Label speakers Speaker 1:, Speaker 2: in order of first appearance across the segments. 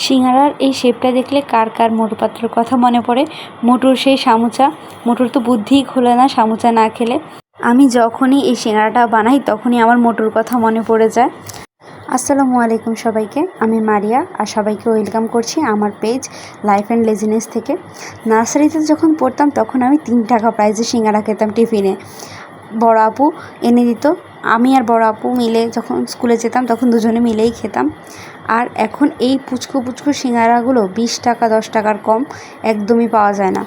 Speaker 1: সিঙ্গারার এই শেপটা দেখলে কার কার মোটু পাতলুর কথা মনে পড়ে। মোটুর সেই সামুচা, মোটুর তো বুদ্ধিই খোলে না সামুচা না খেলে। আমি যখনই এই সিঙ্গারাটা বানাই তখনই আমার মোটুর কথা মনে পড়ে যায়। আসসালামু আলাইকুম সবাইকে, আমি মারিয়া আর সবাইকে ওয়েলকাম করছি আমার পেজ লাইফ অ্যান্ড লেজিনেস থেকে। নার্সারিতে যখন পড়তাম তখন আমি 3 টাকা প্রাইজে সিঙ্গারা খেতাম টিফিনে। বড় আপু এনে দিত, আমি আর বড় আপু মিলে যখন স্কুলে যেতাম তখন দুজনে মিলেই খেতাম। আর এখন এই পুচকু পুচকু সিঙ্গারাগুলো 20 টাকা 10 টাকার কম একদমই পাওয়া যায় না।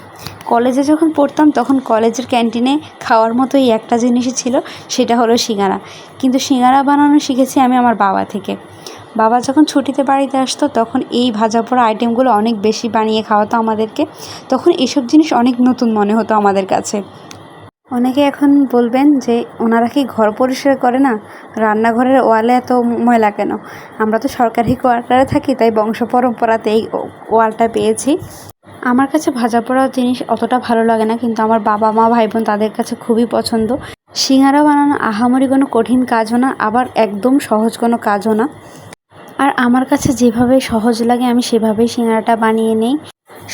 Speaker 1: কলেজে যখন পড়তাম তখন কলেজের ক্যান্টিনে খাওয়ার মতো এই একটা জিনিসই ছিল, সেটা হলো সিঙ্গারা। কিন্তু সিঙ্গারা বানানো শিখেছি আমি আমার বাবা থেকে। বাবা যখন ছুটিতে বাড়িতে আসতো তখন এই ভাজা পোড়া আইটেমগুলো অনেক বেশি বানিয়ে খাওয়াতো আমাদেরকে। তখন এসব জিনিস অনেক নতুন মনে হতো আমাদের কাছে। অনেকে এখন বলবেন যে ওনারা কি ঘর পরিষ্কার করে না, রান্নাঘরের ওয়ালে এত ময়লা কেন? আমরা তো সরকারি কোয়ার্টারে থাকি, তাই বংশ পরম্পরাতে এই ওয়ালটা পেয়েছি। আমার কাছে ভাজা পোড়া জিনিস অতটা ভালো লাগে না, কিন্তু আমার বাবা মা ভাই বোন তাদের কাছে খুবই পছন্দ। সিঙ্গারা বানানো আহামরি কোনো কঠিন কাজও না, আবার একদম সহজ কোনো কাজও না। আর আমার কাছে যেভাবে সহজ লাগে আমি সেভাবেই সিঙ্গারাটা বানিয়ে নিই।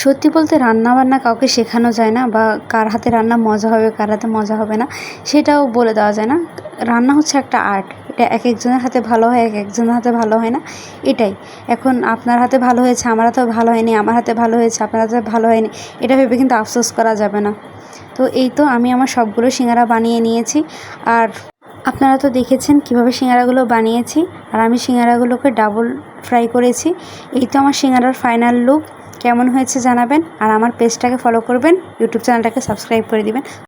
Speaker 1: সত্যি বলতে রান্না বান্না কাউকে শেখানো যায় না, বা কার হাতে রান্না মজা হবে কার হাতে মজা হবে না সেটাও বলে দেওয়া যায় না। রান্না হচ্ছে একটা আর্ট, এটা এক একজনের হাতে ভালো হয়, এক একজনের হাতে ভালো হয় না, এটাই। এখন আপনার হাতে ভালো হয়েছে, আমার হাতেও ভালো হয়নি, আমার হাতে ভালো হয়েছে, আপনার হাতে ভালো হয়নি, এটা ভেবে কিন্তু আফসোস করা যাবে না। তো এই তো আমি আমার সবগুলো সিঙ্গারা বানিয়ে নিয়েছি। আর আপনারা তো দেখেছেন কিভাবে সিঙ্গারাগুলো বানিয়েছি, আর আমি সিঙ্গারাগুলোকে ডাবল ফ্রাই করেছি। এই তো আমার সিঙ্গারার ফাইনাল লুক। কেমন হয়েছে জানাবেন, আর আমার পেজটাকে ফলো করবেন, ইউটিউব চ্যানেলটাকে সাবস্ক্রাইব করে দিবেন।